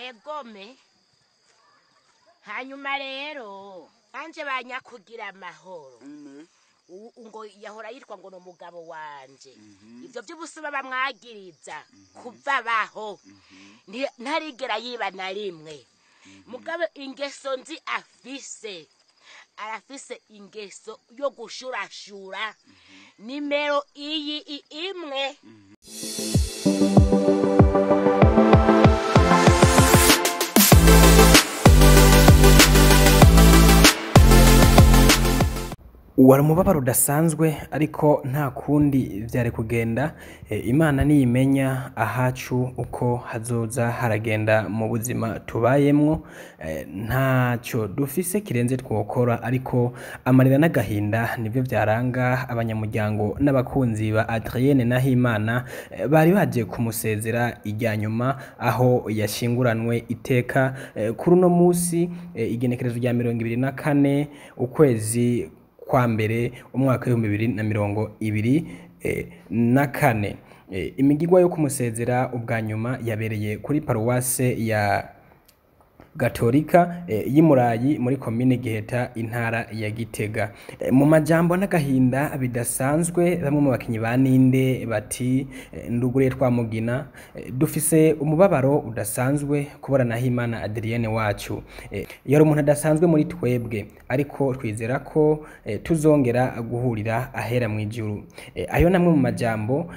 egome hanyuma rero anje banyakugira amahoro ngo yahora yitwa ngo no mugabo wanje ivyo by'ubusuma bamwagiriza kuva baho ntarigera yiba na rimwe mugabe ingeso nzi arafise ingeso yo gushurashura nimero iyi imwe wari umubabaro udasanzwe ariko nta kundi byari kugenda imana niyimenya ahacu uko hazoza haragenda mu buzima tubayemwo ntacyo dufise kirenze twokora ariko amarira n'agahinda nibyo byaranga abanyamuryango n'abakunzi ba Adrienne NAHIMANA bari bagiye kumusezera ijya nyuma aho yashinguranwe iteka kuri uno munsi igenekerezo rya 24 ukwezi kwa mbere umwaka wa 2024 imigirwa yo kumusezera ubwa nyuma yabereye kuri paruwase ya Gatolika y'Imurayi muri komine Giheta intara ya Gitega mu majambo n'agahinda bidasanzwe bamwe mu bakinyi ba Ninde bati nduguriye twamugina dufise umubabaro udasanzwe kubora NAHIMANA Adrienne wacu yari umuntu adasanzwe muri twebwe ariko twizera ko tuzongera guhurira ahera mu ijuru ayo namwe mu majambo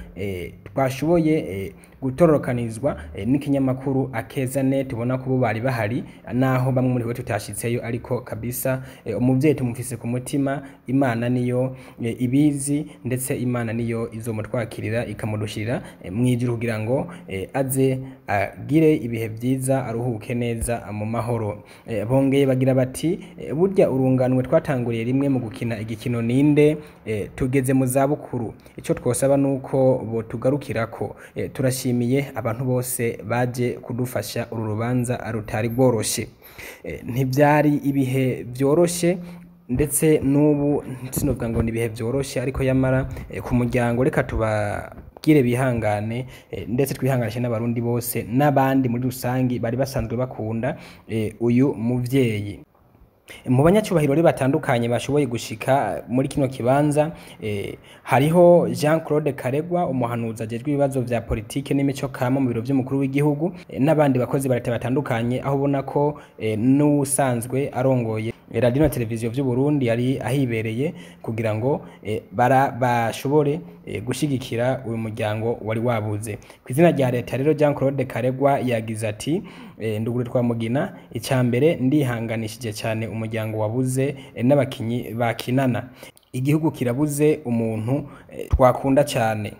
twashoboye gutororokanizwa n'ikinyamakuru Akezane tubona ko bari bahari naho bamwe muri bo tutashitseyo ariko kabisa umuvyeyi tumufise ku mutima Imana niyo ibizi ndetse Imana niyo izomutwakirira ikamudushira mwijuru kugira ngo aze agire ibihe byiza aruhuke neza mu mahoro bongeye bagira bati burya urunganwe twatanguriye rimwe mu gukina igikino Ninde tugeze mu zabukuru ico twosaba nuko bo tugarukirako turashimiye abantu bose baje kudufasha uru rubanza arutari rworoshe ntibyari ibihe byoroshe ndetse n'ubu sinovuga ngo ni ibihe byoroshe ariko yamara ku muryango reka tubagire bihangane ndetse twihanganishe n'abarundi bose n'abandi muri rusangi bari basanzwe bakunda uyu muvyeyi mu banyacubahiro rero batandukanye bashoboye gushika muri kino kibanza hariho Jean-Claude Karegwa umuhanuzi ajejwe ibibazo vya politike n'imico kama mu biro by'umukuru w'igihugu n'abandi bakozi barate batandukanye aho ubona ko n'usanzwe arongoye radio na televiziyo by'u Burundi yari ahibereye kugira ngo bashobore gushigikira uyu muryango wari wabuze kwizina rya leta rero Jean-Claude Karegwa yagize ati ndugure twamugina icambere ndihanganishije cyane umuryango wabuze n'abakinyi bakinana igihugu kirabuze umuntu twakunda cyane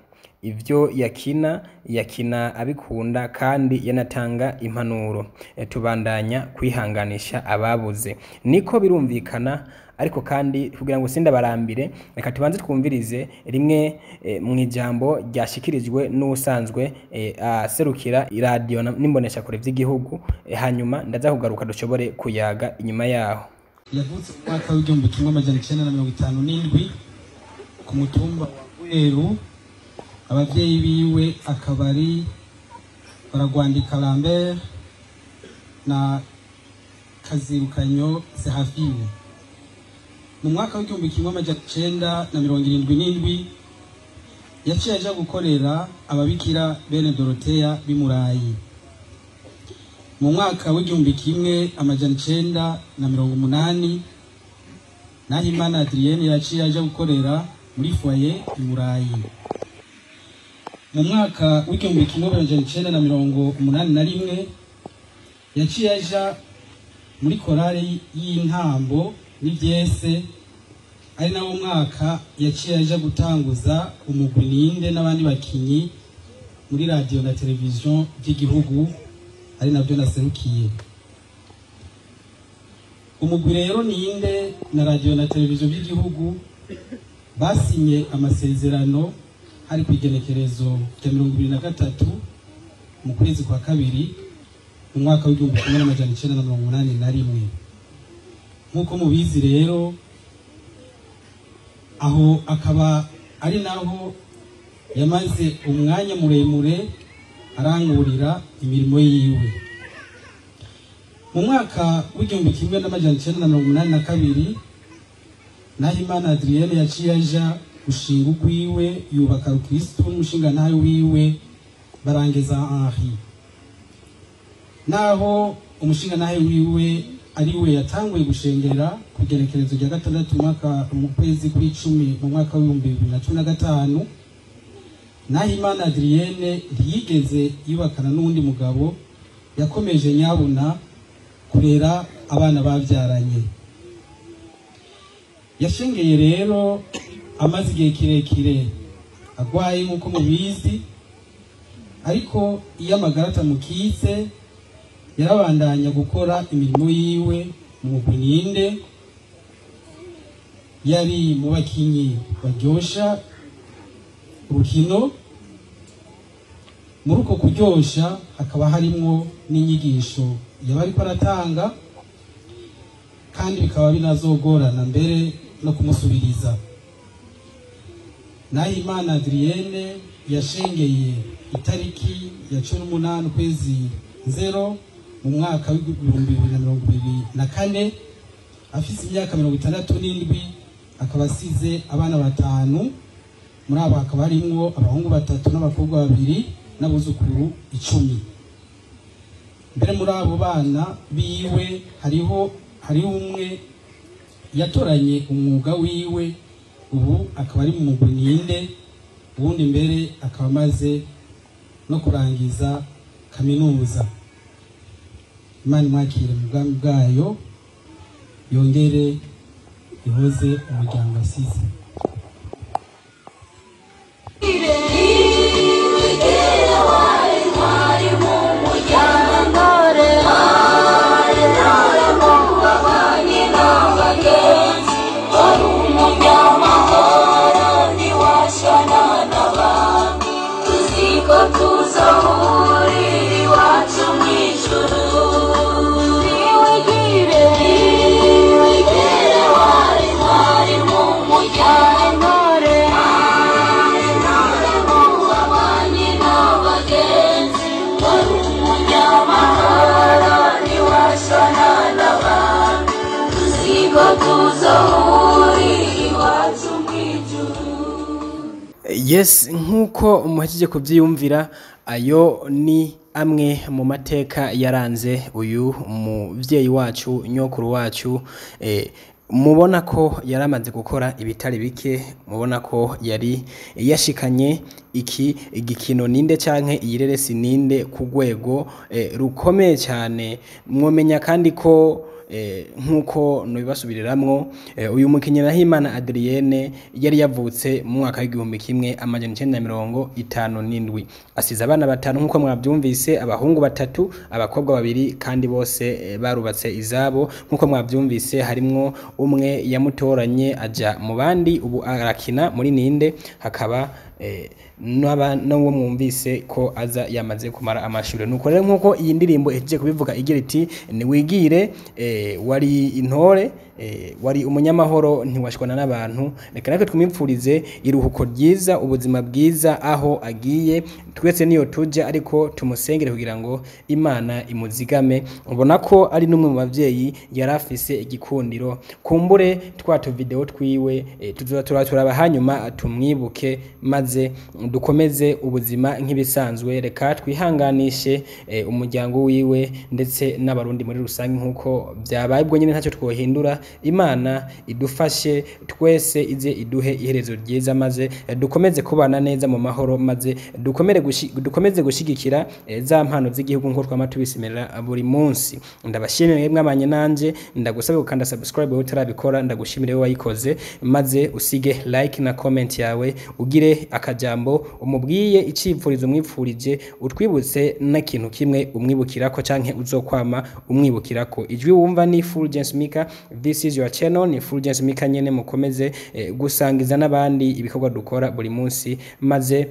ivyo yakina abikunda kandi yanatanga impanuro tubandanya kwihanganisha ababuze niko birumvikana ariko kandi kugira ngo sinda barambire reka tubanze twumvirize rimwe mu ijambo ryashikirijwe n'usanzwe aserukira iradio n'imbonesha kure by'igihugu hanyuma ndaza kugaruka dushobore kuyaga inyuma yaho yavutse mu mwaka w'igihumbi kimwe amajana 1957 ku mutumba wa Bweru abavyeyi biwe akabari baragwandika Lambert na Kazirukanyo Serafine mu mwaka w'igihumbi kimwe amajana 1977 yaciye aja gukorera ababikira bene Dorothea b'Imurayi mu mwaka w'igihumbi kimwe amajana 1980 NAHIMANA Adrienne yaciye aja gukorera muri foyer Imurayi mu mwaka w'igihumbi kimwe amajana 1981 yaciye aja muri korali y'intambo n'ivyese ari nawo mwaka yaciye aja gutanguza umugwi Ninde n'abandi bakinyi muri radio na televiziyo by'igihugu ari nabyo naserukiye umugwi rero Ninde na radio na televiziyo by'igihugu basinye amasezerano hari kwigenekerezo rya 2023 mu kwezi kwa kabiri mu mwaka w'igihumbi kimwe amajana 1981 nkuko mubizi rero aho akaba ari naho yamaze umwanya muremure arangurira imirimo yiwe mu mwaka w'igihumbi kimwe n'amajana 1982 Nahimana Adrienne yaciye aja gushinga ugwiwe yubaka Kristo n'umushinga ntayo wiwe Barangeza Henri. Naho umushinga ntayo wiwe ari we yatanguye gushengera ku gerekerezo rya 6 mu kwezi kw'icumi mu mwaka wa 2015, Nahimana Adrienne ntiyigeze yubakana n'undi mugabo, yakomeje nyabuna kurera abana bavyaranye. Yashengeye rero amaze igihe kirekire agwaye nk'uko mubizi, ariko iyo amagara atamukitse yarabandanya gukora imirimo yiwe mu mugwi Ninde. Yari mu bakinyi baryosha urukino. Muri uko kuryosha hakaba harimo n'inyigisho yaba ariko aratanga, kandi bikaba binazogorana mbere no kumusubiriza. Nahimana Adrienne yashengeye itariki ya 18 kwezi 0 mu mwaka wa 2024 afise imyaka 67, akaba asize abana 5. Muri abo hakaba harimo abahungu 3 n'abakobwa 2 n'abuzukuru 10. Mbere muri abo bana biwe hariho umwe yatoranye umwuga wiwe, ubu akaba ari mu mugwi Ninde, ubundi mbere akaba amaze no kurangiza kaminuza. Imana mwakire mu bwami bwayo, yongere ihoze umuryango asize. Yes, nkuko muhajije kuvyiyumvira, ayo ni amwe mu mateka yaranze uyu muvyeyi wacu, nyokuru wacu. Mubona ko yaramaze gukora ibitari bike, mubona ko yari yashikanye iki igikino Ninde canke iyireresi Ninde ku rwego rukomeye cyane. Mwomenya kandi ko nkuko nubibasubiriramwo, uyu mukinyi Nahimana Adrienne yari yavutse mu mwaka w'igihumbi kimwe amajana 1957, asize abana 5 nkuko mwavyumvise, abahungu 3 abakobwa 2, kandi bose barubatse izabo. Nkuko mwavyumvise harimwo umwe yamutoranye aja mu bandi, ubu arakina muri Ninde. Hakaba n'uwo mwumvise ko aza yamaze kumara amashuri. Nuko rero nkuko iyi ndirimbo eje kubivuga igira iti niwigire, wari intore, wari umunyamahoro, ntiwashwana n'abantu. Reka natwe twimipfurize iruhuko ryiza, ubuzima bwiza aho agiye. Twese niyo tuje, ariko tumusengere kugira ngo Imana imuzigame. Ubona ko ari numwe mu bavyeyi yarafise igikundiro. Kumbure twatu video twiwe turaba hanyuma tumwibuke, maze dukomeze ubuzima nk'ibisanzwe. Reka twihanganishe umuryango wiwe ndetse n'abarundi muri rusange nkuko byabaye. Ubwo nyine ntacyo twohindura. Imana idufashe twese, ize iduhe iherezo ryiza, maze dukomeze kubana neza mu mahoro, maze dukomeze gushigikira za mpano z'igihugu nko twamatubisimira buri munsi. Ndabashimiye mwabanye nanje, ndagusabe gukanda subscribe utarabikora, ndagushimire we wayikoze, maze usige like na comment yawe, ugire akajambo umubwiye icipfurizo umwipfurije, utwibutse na kintu kimwe umwibukirako canke uzokwama umwibukirako. Ijwi wumva ni Fulgence Mika. This is your channel, ni Fulgence Mika nyene. Mukomeze gusangiza n'abandi ibikorwa dukora buri munsi, maze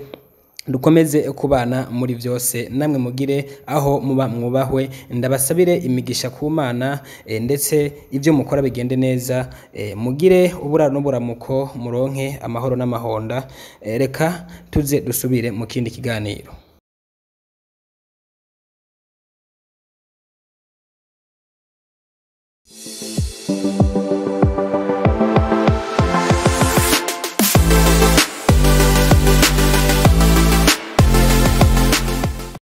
dukomeze kubana muri vyose. Namwe mugire aho muba mwubahwe. Ndabasabire imigisha ku Mana, ndetse ivyo mukora bigende neza. Mugire uburaro n'uburamuko, muronke amahoro n'amahonda. Reka tuze dusubire mu kindi kiganiro.